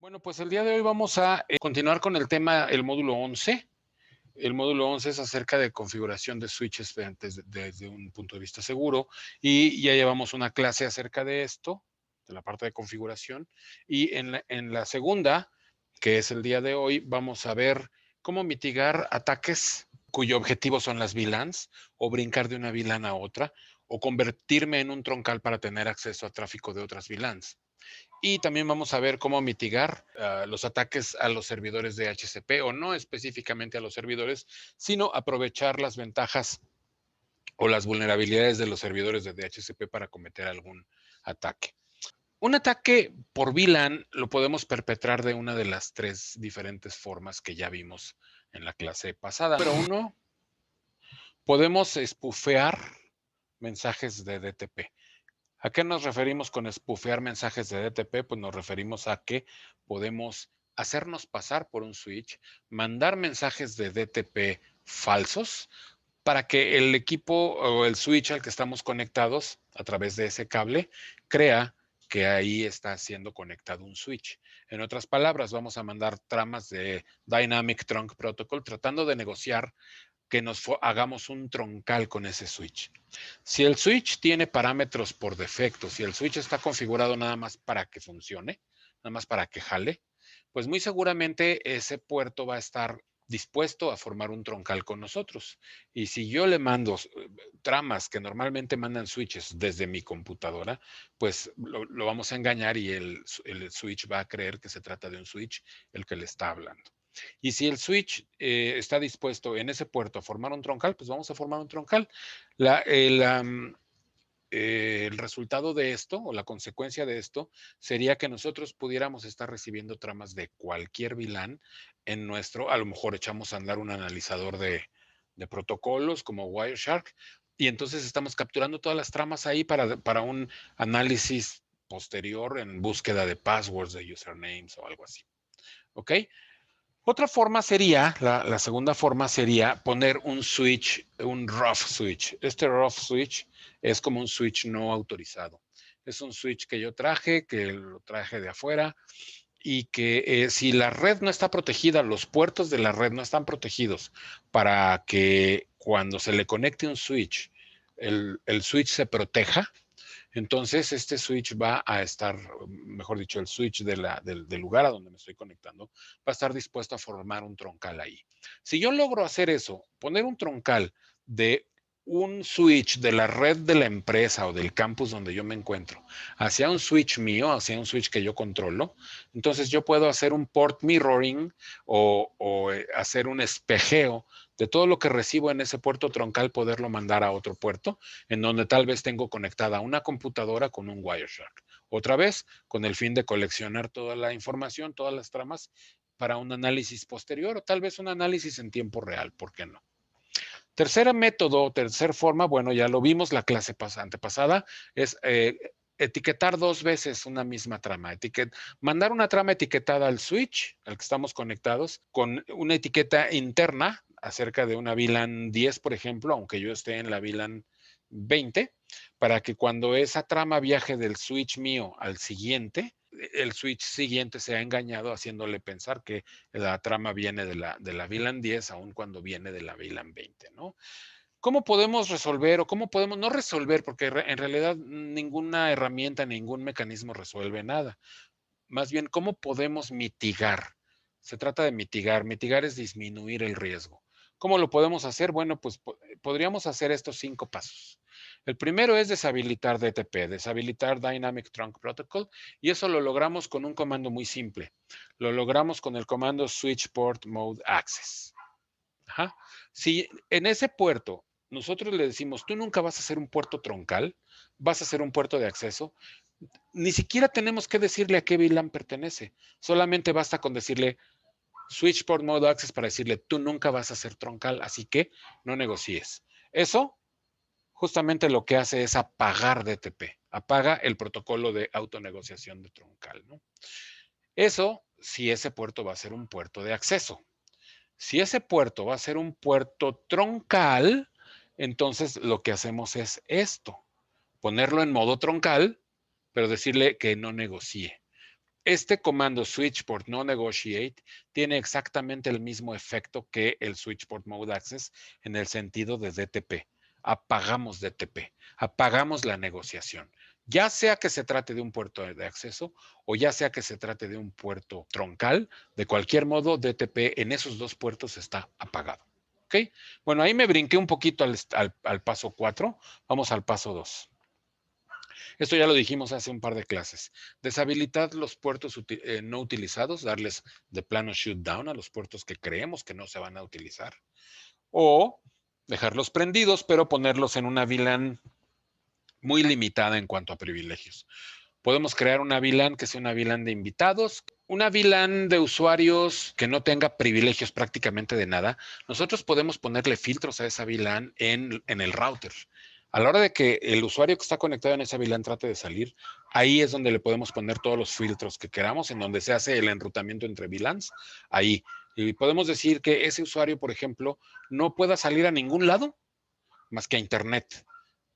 Bueno, pues el día de hoy vamos a continuar con el tema, el módulo 11. El módulo 11 es acerca de configuración de switches desde un punto de vista seguro y ya llevamos una clase acerca de esto, de la parte de configuración. Y en la segunda, que es el día de hoy, vamos a ver cómo mitigar ataques cuyo objetivo son las VLANs o brincar de una VLAN a otra o convertirme en un troncal para tener acceso a tráfico de otras VLANs. Y también vamos a ver cómo mitigar los ataques a los servidores de HCP o no específicamente a los servidores, sino aprovechar las ventajas o las vulnerabilidades de los servidores de DHCP para cometer algún ataque. Un ataque por VLAN lo podemos perpetrar de una de las tres diferentes formas que ya vimos en la clase pasada. Número uno, podemos spoofear mensajes de DTP. ¿A qué nos referimos con spoofear mensajes de DTP? Pues nos referimos a que podemos hacernos pasar por un switch, mandar mensajes de DTP falsos para que el equipo o el switch al que estamos conectados a través de ese cable crea que ahí está siendo conectado un switch. En otras palabras, vamos a mandar tramas de Dynamic Trunk Protocol tratando de negociar que hagamos un troncal con ese switch. Si el switch tiene parámetros por defecto, si el switch está configurado nada más para que funcione, nada más para que jale, pues muy seguramente ese puerto va a estar dispuesto a formar un troncal con nosotros. Y si yo le mando tramas que normalmente mandan switches desde mi computadora, pues lo vamos a engañar y el switch va a creer que se trata de un switch el que le está hablando. Y si el switch está dispuesto en ese puerto a formar un troncal, pues vamos a formar un troncal. El resultado de esto o la consecuencia de esto sería que nosotros pudiéramos estar recibiendo tramas de cualquier VLAN en nuestro, a lo mejor echamos a andar un analizador de protocolos como Wireshark y entonces estamos capturando todas las tramas ahí para un análisis posterior en búsqueda de passwords, de usernames o algo así. ¿Ok? Otra forma sería, la segunda forma sería poner un switch, un rough switch. Este rough switch es como un switch no autorizado. Es un switch que yo traje, que lo traje de afuera y que si la red no está protegida, los puertos de la red no están protegidos para que cuando se le conecte un switch, el switch se proteja, entonces, este switch va a estar, mejor dicho, el switch del lugar a donde me estoy conectando, va a estar dispuesto a formar un troncal ahí. Si yo logro hacer eso, poner un troncal de un switch de la red de la empresa o del campus donde yo me encuentro hacia un switch mío, hacia un switch que yo controlo, entonces yo puedo hacer un port mirroring o hacer un espejeo de todo lo que recibo en ese puerto troncal, poderlo mandar a otro puerto en donde tal vez tengo conectada una computadora con un Wireshark. Otra vez, con el fin de coleccionar toda la información, todas las tramas, para un análisis posterior o tal vez un análisis en tiempo real, ¿por qué no? Tercer método, tercer forma, bueno, ya lo vimos la clase antepasada, es etiquetar dos veces una misma trama. Mandar una trama etiquetada al switch, al que estamos conectados, con una etiqueta interna acerca de una VLAN 10, por ejemplo, aunque yo esté en la VLAN 20, para que cuando esa trama viaje del switch mío al siguiente, el switch siguiente sea engañado haciéndole pensar que la trama viene de la VLAN 10, aun cuando viene de la VLAN 20, ¿no? ¿Cómo podemos resolver o cómo podemos no resolver? Porque en realidad ninguna herramienta, ningún mecanismo resuelve nada. Más bien, ¿cómo podemos mitigar? Se trata de mitigar. Mitigar es disminuir el riesgo. ¿Cómo lo podemos hacer? Bueno, pues podríamos hacer estos 5 pasos. El primero es deshabilitar DTP, deshabilitar Dynamic Trunk Protocol, y eso lo logramos con un comando muy simple. Lo logramos con el comando Switch Port Mode Access. Ajá. Si en ese puerto nosotros le decimos, tú nunca vas a ser un puerto troncal, vas a ser un puerto de acceso, ni siquiera tenemos que decirle a qué VLAN pertenece. Solamente basta con decirle Switch Port Mode Access para decirle, tú nunca vas a ser troncal, así que no negocies. Eso justamente lo que hace es apagar DTP, apaga el protocolo de autonegociación de troncal, ¿no? Eso si ese puerto va a ser un puerto de acceso. Si ese puerto va a ser un puerto troncal, entonces lo que hacemos es esto, ponerlo en modo troncal, pero decirle que no negocie. Este comando switch port no negotiate tiene exactamente el mismo efecto que el switch port mode access en el sentido de DTP. Apagamos DTP, apagamos la negociación. Ya sea que se trate de un puerto de acceso o ya sea que se trate de un puerto troncal, de cualquier modo DTP en esos dos puertos está apagado. ¿Ok? Bueno, ahí me brinqué un poquito al paso 4. Vamos al paso 2. Esto ya lo dijimos hace un par de clases. Deshabilitar los puertos no utilizados, darles de plano shutdown a los puertos que creemos que no se van a utilizar. O dejarlos prendidos, pero ponerlos en una VLAN muy limitada en cuanto a privilegios. Podemos crear una VLAN que sea una VLAN de invitados, una VLAN de usuarios que no tenga privilegios prácticamente de nada. Nosotros podemos ponerle filtros a esa VLAN en el router. A la hora de que el usuario que está conectado en esa VLAN trate de salir, ahí es donde le podemos poner todos los filtros que queramos, en donde se hace el enrutamiento entre VLANs, ahí. Y podemos decir que ese usuario, por ejemplo, no pueda salir a ningún lado más que a Internet,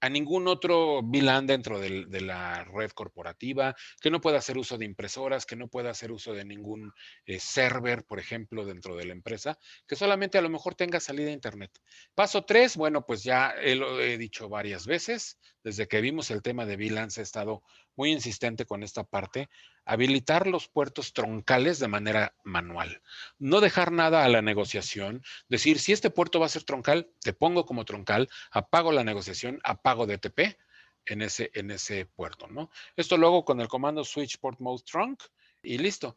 a ningún otro VLAN dentro de la red corporativa, que no pueda hacer uso de impresoras, que no pueda hacer uso de ningún server, por ejemplo, dentro de la empresa, que solamente a lo mejor tenga salida a Internet. Paso 3, bueno, pues ya lo he dicho varias veces, desde que vimos el tema de VLANs he estado muy insistente con esta parte, habilitar los puertos troncales de manera manual. No dejar nada a la negociación, decir, si este puerto va a ser troncal, te pongo como troncal, apago la negociación, apago DTP en ese puerto, ¿no? Esto lo hago con el comando switch port mode trunk y listo.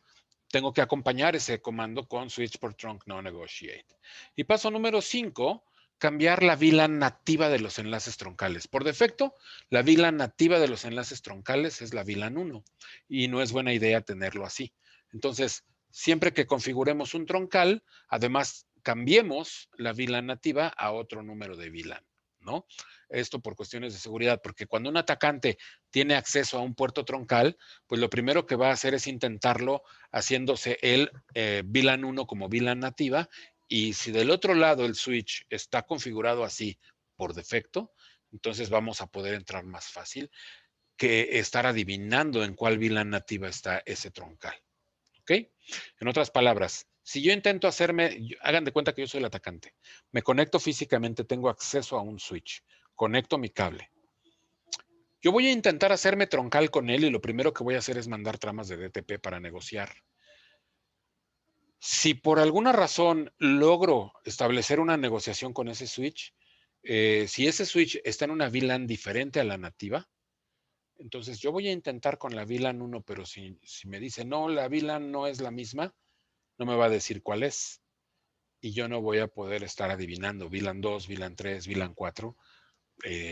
Tengo que acompañar ese comando con switch port trunk no negotiate. Y paso número 5, cambiar la VLAN nativa de los enlaces troncales. Por defecto, la VLAN nativa de los enlaces troncales es la VLAN 1 y no es buena idea tenerlo así. Entonces, siempre que configuremos un troncal, además cambiemos la VLAN nativa a otro número de VLAN, ¿no? Esto por cuestiones de seguridad, porque cuando un atacante tiene acceso a un puerto troncal, pues lo primero que va a hacer es intentarlo haciéndose el VLAN 1 como VLAN nativa, y si del otro lado el switch está configurado así por defecto, entonces vamos a poder entrar más fácil que estar adivinando en cuál VLAN nativa está ese troncal. ¿Ok? En otras palabras, si yo intento hagan de cuenta que yo soy el atacante, me conecto físicamente, tengo acceso a un switch, conecto mi cable. Yo voy a intentar hacerme troncal con él y lo primero que voy a hacer es mandar tramas de DTP para negociar. Si por alguna razón logro establecer una negociación con ese switch, si ese switch está en una VLAN diferente a la nativa, entonces yo voy a intentar con la VLAN 1, pero si me dice, no, la VLAN no es la misma, no me va a decir cuál es. Y yo no voy a poder estar adivinando VLAN 2, VLAN 3, VLAN 4.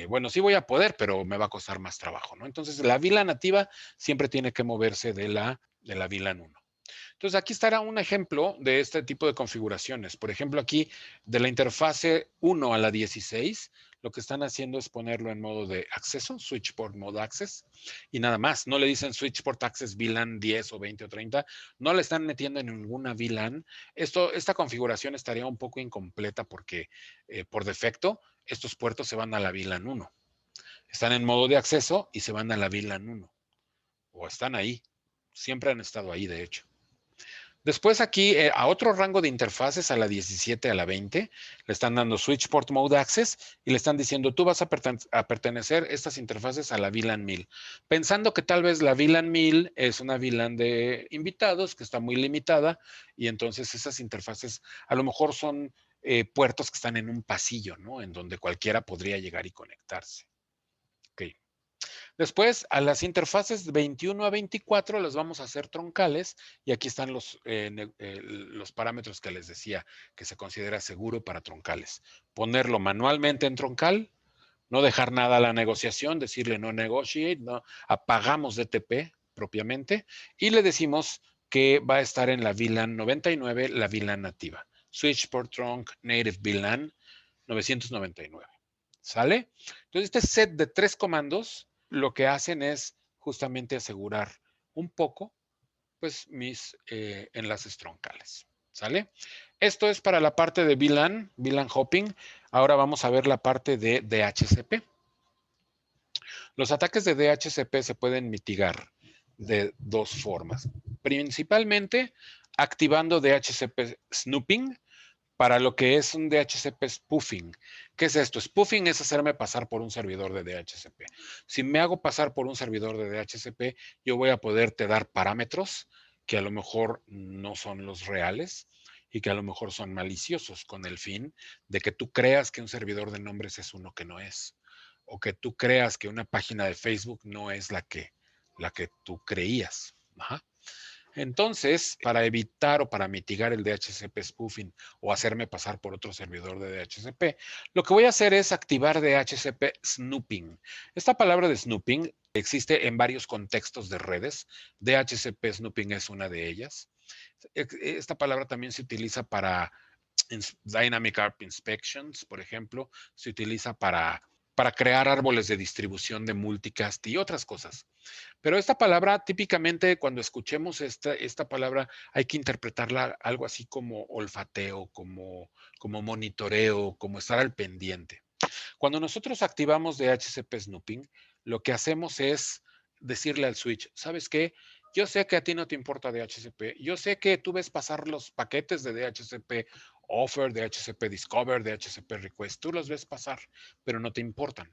Bueno, sí voy a poder, pero me va a costar más trabajo, ¿no? Entonces, la VLAN nativa siempre tiene que moverse de la VLAN 1. Entonces, aquí estará un ejemplo de este tipo de configuraciones. Por ejemplo, aquí de la interfase 1 a la 16, lo que están haciendo es ponerlo en modo de acceso, switch port mode access, y nada más. No le dicen switch port access VLAN 10 o 20 o 30, no le están metiendo en ninguna VLAN. Esta configuración estaría un poco incompleta porque por defecto estos puertos se van a la VLAN 1. Están en modo de acceso y se van a la VLAN 1. O están ahí. Siempre han estado ahí, de hecho. Después aquí a otro rango de interfaces, a la 17, a la 20, le están dando Switch Port Mode Access y le están diciendo, tú vas a pertenecer estas interfaces a la VLAN 1000. Pensando que tal vez la VLAN 1000 es una VLAN de invitados que está muy limitada y entonces esas interfaces a lo mejor son puertos que están en un pasillo, ¿no? En donde cualquiera podría llegar y conectarse. Ok. Después, a las interfaces 21 a 24 las vamos a hacer troncales y aquí están los parámetros que les decía que se considera seguro para troncales. Ponerlo manualmente en troncal, no dejar nada a la negociación, decirle no negotiate, no, apagamos DTP propiamente y le decimos que va a estar en la VLAN 99, la VLAN nativa. Switch port trunk native VLAN 999. ¿Sale? Entonces, este set de 3 comandos lo que hacen es justamente asegurar un poco, pues, mis enlaces troncales. ¿Sale? Esto es para la parte de VLAN hopping. Ahora vamos a ver la parte de DHCP. Los ataques de DHCP se pueden mitigar de dos formas. Principalmente activando DHCP snooping para lo que es un DHCP spoofing. ¿Qué es esto? Spoofing es hacerme pasar por un servidor de DHCP. Si me hago pasar por un servidor de DHCP, yo voy a poderte dar parámetros que a lo mejor no son los reales y que a lo mejor son maliciosos con el fin de que tú creas que un servidor de nombres es uno que no es, o que tú creas que una página de Facebook no es la que tú creías. Ajá. Entonces, para evitar o para mitigar el DHCP spoofing o hacerme pasar por otro servidor de DHCP, lo que voy a hacer es activar DHCP snooping. Esta palabra de snooping existe en varios contextos de redes. DHCP snooping es una de ellas. Esta palabra también se utiliza para Dynamic ARP Inspections, por ejemplo, se utiliza para crear árboles de distribución de multicast y otras cosas. Pero esta palabra, típicamente, cuando escuchemos esta palabra, hay que interpretarla algo así como olfateo, como monitoreo, como estar al pendiente. Cuando nosotros activamos DHCP snooping, lo que hacemos es decirle al switch, ¿sabes qué? Yo sé que a ti no te importa DHCP. Yo sé que tú ves pasar los paquetes de DHCP offer, DHCP discover, DHCP request. Tú los ves pasar, pero no te importan.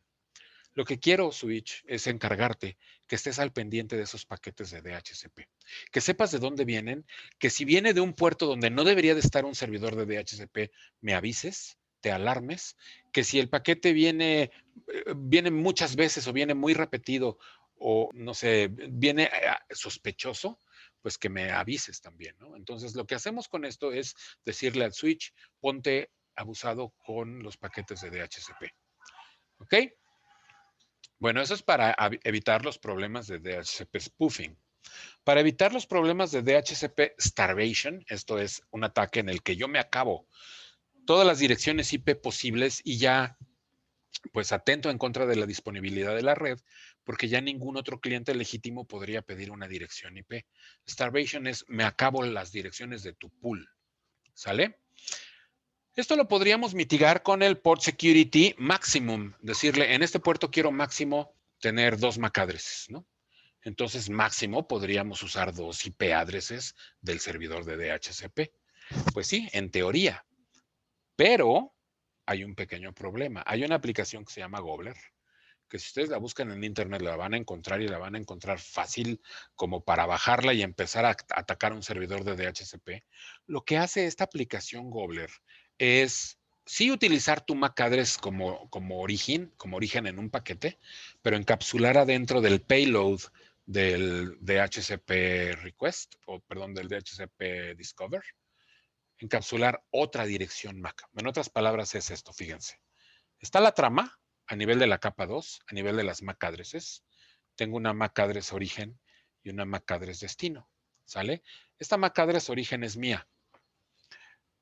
Lo que quiero, Switch, es encargarte que estés al pendiente de esos paquetes de DHCP, que sepas de dónde vienen, que si viene de un puerto donde no debería de estar un servidor de DHCP, me avises, te alarmes, que si el paquete viene muchas veces o viene muy repetido o no sé, viene sospechoso, pues que me avises también, ¿no? Entonces, lo que hacemos con esto es decirle al switch, ponte abusado con los paquetes de DHCP. ¿Ok? Bueno, eso es para evitar los problemas de DHCP spoofing. Para evitar los problemas de DHCP starvation, esto es un ataque en el que yo me acabo todas las direcciones IP posibles y ya pues atento en contra de la disponibilidad de la red, porque ya ningún otro cliente legítimo podría pedir una dirección IP. Starvation es me acabo las direcciones de tu pool. ¿Sale? Esto lo podríamos mitigar con el port security maximum, decirle en este puerto quiero máximo tener 2 MAC addresses, ¿no? Entonces, máximo podríamos usar 2 IP addresses del servidor de DHCP. Pues sí, en teoría, pero hay un pequeño problema. Hay una aplicación que se llama Gobbler, que si ustedes la buscan en internet la van a encontrar y la van a encontrar fácil como para bajarla y empezar a atacar un servidor de DHCP. Lo que hace esta aplicación Gobbler es sí utilizar tu MAC address como origen en un paquete, pero encapsular adentro del payload del DHCP request, o perdón, del DHCP discover, encapsular otra dirección MAC. En otras palabras es esto, fíjense. Está la trama a nivel de la capa 2, a nivel de las MAC addresses. Tengo una MAC address origen y una MAC address destino. ¿Sale? Esta MAC address origen es mía.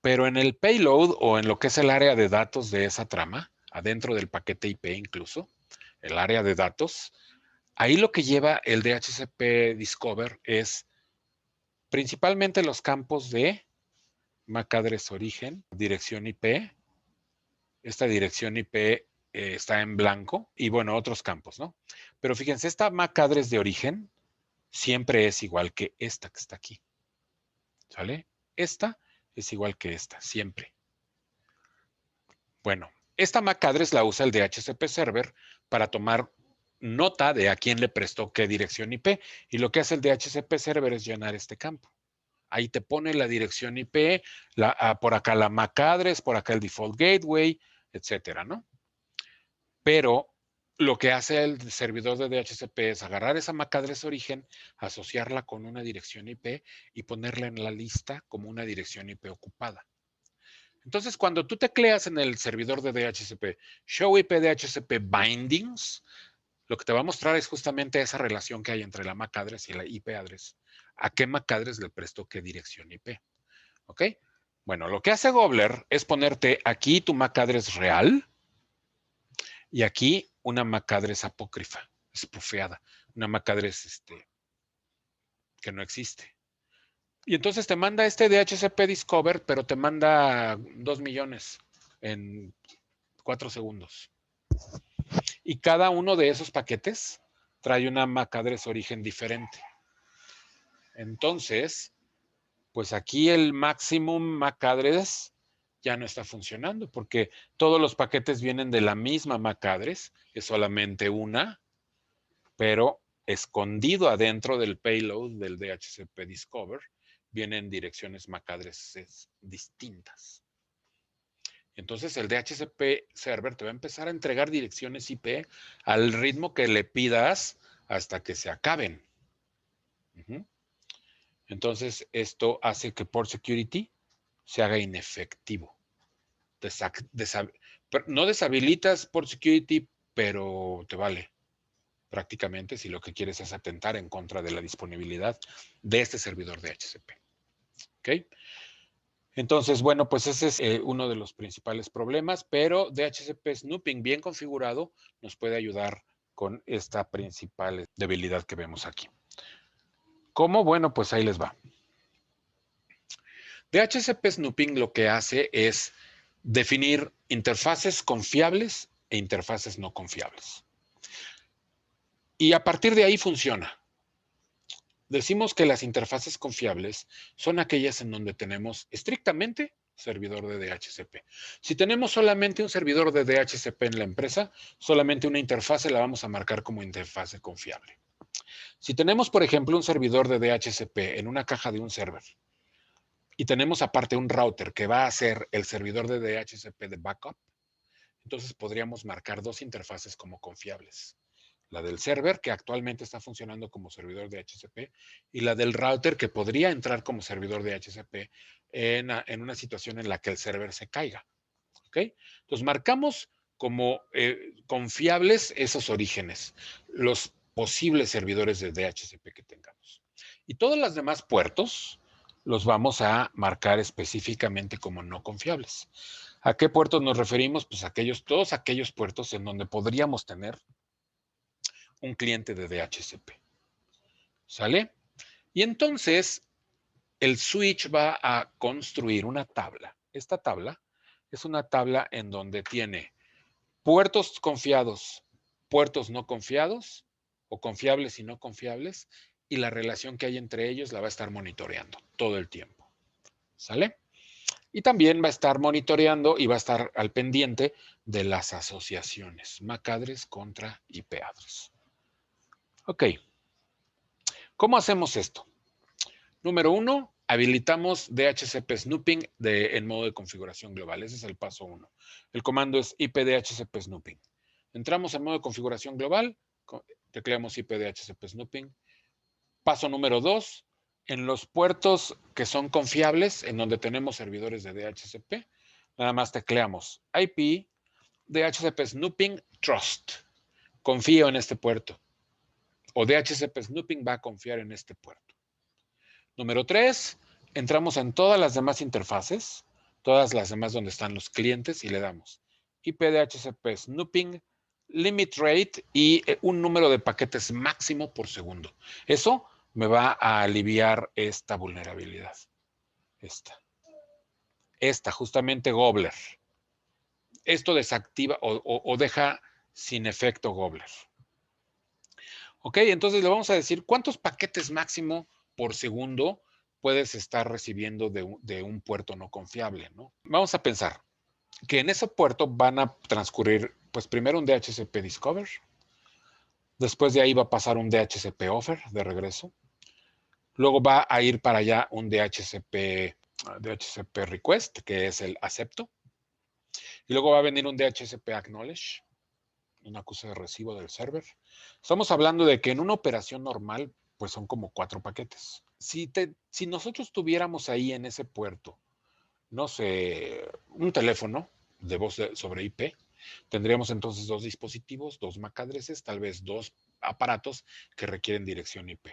Pero en el payload o en lo que es el área de datos de esa trama, adentro del paquete IP incluso, el área de datos, ahí lo que lleva el DHCP Discover es principalmente los campos de MAC address origen, dirección IP. Esta dirección IP está en blanco y bueno, otros campos, ¿no? Pero fíjense, esta MAC address de origen siempre es igual que esta que está aquí. ¿Sale? Esta es igual que esta, siempre. Bueno, esta MAC address la usa el DHCP server para tomar nota de a quién le prestó qué dirección IP. Y lo que hace el DHCP server es llenar este campo. Ahí te pone la dirección IP, por acá la MAC address, por acá el default gateway, etcétera, ¿no? Pero lo que hace el servidor de DHCP es agarrar esa MAC address origen, asociarla con una dirección IP y ponerla en la lista como una dirección IP ocupada. Entonces, cuando tú tecleas en el servidor de DHCP, show IP DHCP bindings, lo que te va a mostrar es justamente esa relación que hay entre la MAC address y la IP address. ¿A qué MAC address le prestó qué dirección IP? ¿Ok? Bueno, lo que hace Gobbler es ponerte aquí tu MAC address real y aquí una MAC address apócrifa, spoofeada, una MAC address que no existe. Y entonces te manda este DHCP Discover, pero te manda 2 millones en 4 segundos. Y cada uno de esos paquetes trae una MAC address origen diferente. Entonces, pues aquí el maximum MAC address ya no está funcionando porque todos los paquetes vienen de la misma MAC address, es solamente una, pero escondido adentro del payload del DHCP Discover vienen direcciones MAC addresses distintas. Entonces el DHCP server te va a empezar a entregar direcciones IP al ritmo que le pidas hasta que se acaben. Entonces esto hace que Port Security se haga inefectivo. No deshabilitas Port Security, pero te vale prácticamente si lo que quieres es atentar en contra de la disponibilidad de este servidor DHCP. ¿Ok? Entonces, bueno, pues ese es uno de los principales problemas, pero DHCP Snooping bien configurado nos puede ayudar con esta principal debilidad que vemos aquí. ¿Cómo? Bueno, pues ahí les va. DHCP Snooping lo que hace es definir interfaces confiables e interfaces no confiables. Y a partir de ahí funciona. Decimos que las interfaces confiables son aquellas en donde tenemos estrictamente servidor de DHCP. Si tenemos solamente un servidor de DHCP en la empresa, solamente una interfase la vamos a marcar como interfase confiable. Si tenemos, por ejemplo, un servidor de DHCP en una caja de un server y tenemos aparte un router que va a ser el servidor de DHCP de backup, entonces podríamos marcar dos interfaces como confiables. La del server, que actualmente está funcionando como servidor de DHCP, y la del router, que podría entrar como servidor de DHCP en una situación en la que el server se caiga. ¿Ok? Entonces, marcamos como confiables esos orígenes, los posibles servidores de DHCP que tengamos. Y todos los demás puertos los vamos a marcar específicamente como no confiables. ¿A qué puertos nos referimos? Pues todos aquellos puertos en donde podríamos tener un cliente de DHCP. ¿Sale? Y entonces el switch va a construir una tabla. Esta tabla es una tabla en donde tiene puertos confiados, puertos no confiados, o confiables y no confiables, y la relación que hay entre ellos la va a estar monitoreando todo el tiempo. ¿Sale? Y también va a estar monitoreando y va a estar al pendiente de las asociaciones MAC address contra IP address. Ok. ¿Cómo hacemos esto? Número 1, habilitamos DHCP Snooping en modo de configuración global. Ese es el paso 1. El comando es IPDHCP Snooping. Entramos en modo de configuración global, tecleamos IPDHCP Snooping. Paso número 2, en los puertos que son confiables, en donde tenemos servidores de DHCP, nada más tecleamos IP DHCP Snooping Trust. Confío en este puerto. O DHCP Snooping va a confiar en este puerto. Número 3, entramos en todas las demás interfaces, todas las demás donde están los clientes y le damos IPDHCP Snooping, Limit Rate y un número de paquetes máximo por segundo. Eso me va a aliviar esta vulnerabilidad. Esta justamente Gobbler. Esto desactiva o deja sin efecto Gobbler. Ok, entonces le vamos a decir cuántos paquetes máximo por segundo puedes estar recibiendo de un puerto no confiable, ¿no? Vamos a pensar que en ese puerto van a transcurrir, pues primero un DHCP Discover, después de ahí va a pasar un DHCP Offer de regreso, luego va a ir para allá un DHCP Request, que es el acepto, y luego va a venir un DHCP Acknowledge, un acuse de recibo del server. Estamos hablando de que en una operación normal, pues son como 4 paquetes. Si nosotros tuviéramos ahí en ese puerto, no sé, un teléfono de voz sobre IP, tendríamos entonces 2 dispositivos, 2 MAC addresses, tal vez 2 aparatos que requieren dirección IP.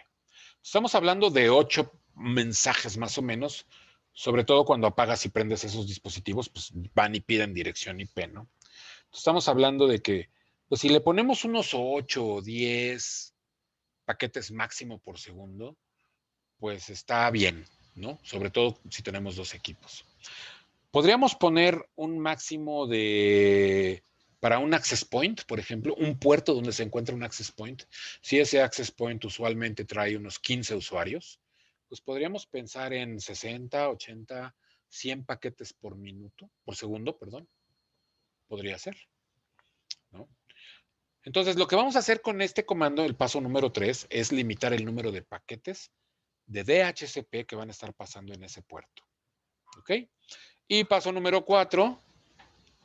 Estamos hablando de 8 mensajes más o menos, sobre todo cuando apagas y prendes esos dispositivos, pues van y piden dirección IP, ¿no? Estamos hablando de que, pues si le ponemos unos 8 o 10 paquetes máximo por segundo, pues está bien, ¿no? Sobre todo si tenemos 2 equipos. Podríamos poner un máximo para un access point, por ejemplo, un puerto donde se encuentra un access point. Si ese access point usualmente trae unos 15 usuarios, pues podríamos pensar en 60, 80, 100 paquetes por minuto, por segundo, perdón. Podría ser, ¿no? Entonces, lo que vamos a hacer con este comando, el paso número 3, es limitar el número de paquetes de DHCP que van a estar pasando en ese puerto. ¿Ok? Y paso número 4,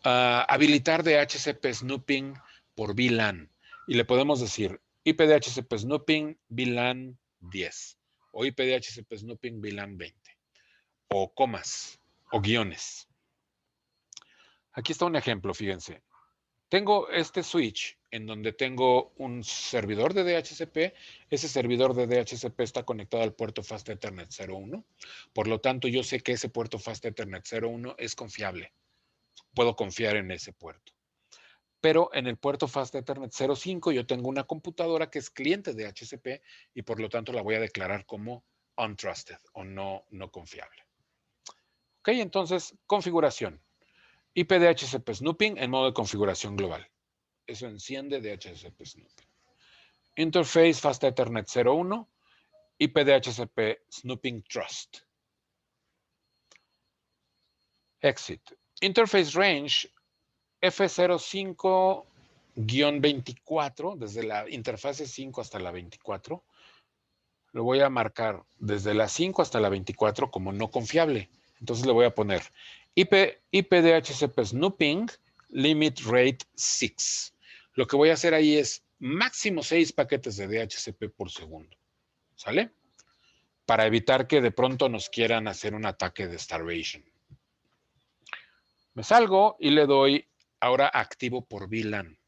habilitar DHCP snooping por VLAN. Y le podemos decir IP DHCP snooping VLAN 10 o IP DHCP snooping VLAN 20 o comas o guiones. Aquí está un ejemplo, fíjense. Tengo este switch en donde tengo un servidor de DHCP. Ese servidor de DHCP está conectado al puerto Fast Ethernet 01. Por lo tanto, yo sé que ese puerto Fast Ethernet 01 es confiable. Puedo confiar en ese puerto. Pero en el puerto Fast Ethernet 05 yo tengo una computadora que es cliente de DHCP y por lo tanto la voy a declarar como untrusted o no confiable. Ok, entonces, configuración. IP DHCP snooping en modo de configuración global. Eso enciende DHCP snooping. Interface Fast Ethernet 01, IP DHCP snooping trust. Exit. Interface range F05-24, desde la interfase 5 hasta la 24. Lo voy a marcar desde la 5 hasta la 24 como no confiable. Entonces le voy a poner IP DHCP snooping limit rate 6. Lo que voy a hacer ahí es máximo 6 paquetes de DHCP por segundo. ¿Sale? Para evitar que de pronto nos quieran hacer un ataque de starvation. Me salgo y le doy ahora activo por VLAN.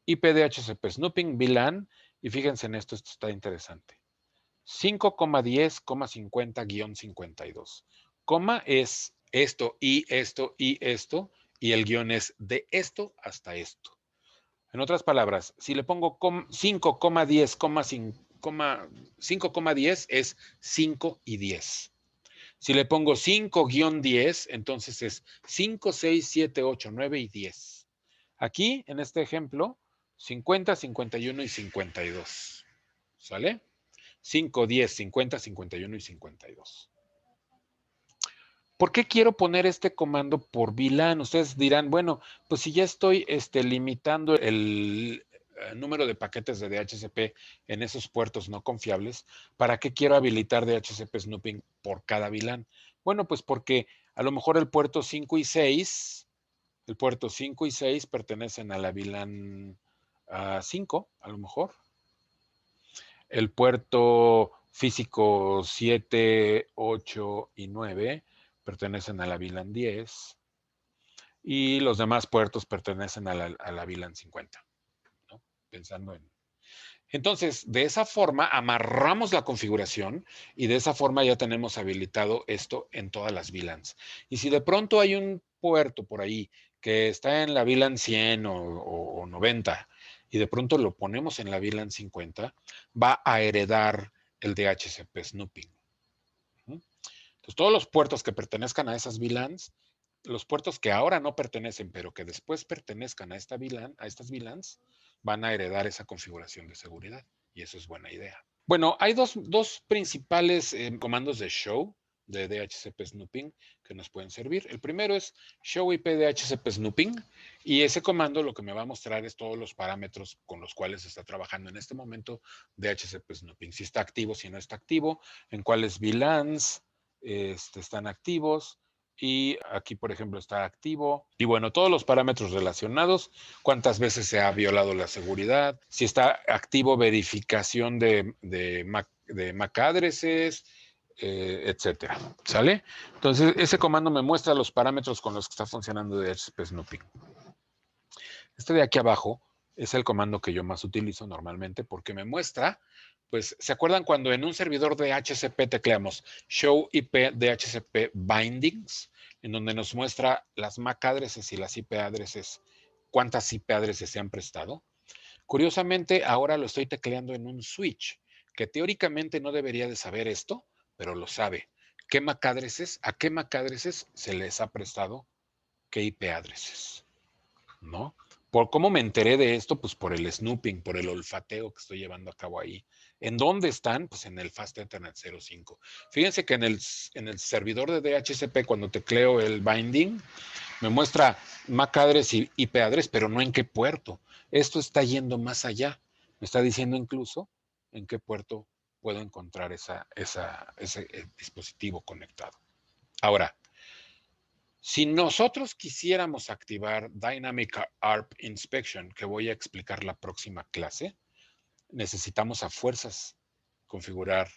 IP DHCP snooping VLAN. Y fíjense en esto, esto está interesante. 5,10,50-52. Coma es esto y esto y esto, y el guión es de esto hasta esto. En otras palabras, si le pongo 5,10 es 5 y 10. Si le pongo 5-10, entonces es 5, 6, 7, 8, 9 y 10. Aquí, en este ejemplo, 50, 51 y 52. ¿Sale? 5, 10, 50, 51 y 52. ¿Por qué quiero poner este comando por VLAN? Ustedes dirán, bueno, pues si ya estoy limitando el número de paquetes de DHCP en esos puertos no confiables, ¿para qué quiero habilitar DHCP snooping por cada VLAN? Bueno, pues porque a lo mejor el puerto 5 y 6 pertenecen a la VLAN 5, a lo mejor. El puerto físico 7, 8 y 9 pertenecen a la VLAN 10 y los demás puertos pertenecen a la VLAN 50, ¿no? Pensando en... Entonces, de esa forma amarramos la configuración y de esa forma ya tenemos habilitado esto en todas las VLANs. Y si de pronto hay un puerto por ahí que está en la VLAN 100 o 90 y de pronto lo ponemos en la VLAN 50, va a heredar el DHCP snooping. Entonces, todos los puertos que pertenezcan a esas VLANs, los puertos que ahora no pertenecen, pero que después pertenezcan a esta VLAN, a estas VLANs, van a heredar esa configuración de seguridad. Y eso es buena idea. Bueno, hay dos principales comandos de show de DHCP snooping que nos pueden servir. El primero es show IP DHCP snooping y ese comando lo que me va a mostrar es todos los parámetros con los cuales está trabajando en este momento DHCP snooping. Si está activo, si no está activo, en cuáles VLANs están activos, y aquí, por ejemplo, está activo. Y bueno, todos los parámetros relacionados, cuántas veces se ha violado la seguridad, si está activo verificación de MAC addresses, etcétera. ¿Sale? Entonces, ese comando me muestra los parámetros con los que está funcionando DHCP snooping. Este de aquí abajo es el comando que yo más utilizo normalmente porque me muestra, pues, ¿se acuerdan cuando en un servidor de DHCP tecleamos show IP DHCP bindings, en donde nos muestra las MAC addresses y las IP addresses, cuántas IP addresses se han prestado? Curiosamente, ahora lo estoy tecleando en un switch, que teóricamente no debería de saber esto, pero lo sabe. ¿Qué MAC addresses, a qué MAC addresses se les ha prestado qué IP addresses? ¿No? ¿Por cómo me enteré de esto? Pues por el snooping, por el olfateo que estoy llevando a cabo ahí ¿En dónde están? Pues en el Fast Ethernet 05. Fíjense que en el servidor de DHCP, cuando tecleo el binding, me muestra MAC address y IP address, pero no en qué puerto. Esto está yendo más allá. Me está diciendo incluso en qué puerto puedo encontrar ese dispositivo conectado. Ahora, si nosotros quisiéramos activar Dynamic ARP Inspection, que voy a explicar la próxima clase, necesitamos a fuerzas configurar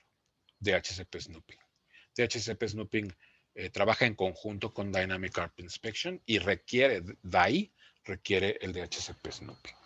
DHCP Snooping. DHCP Snooping trabaja en conjunto con Dynamic ARP Inspection y requiere, DAI requiere el DHCP Snooping.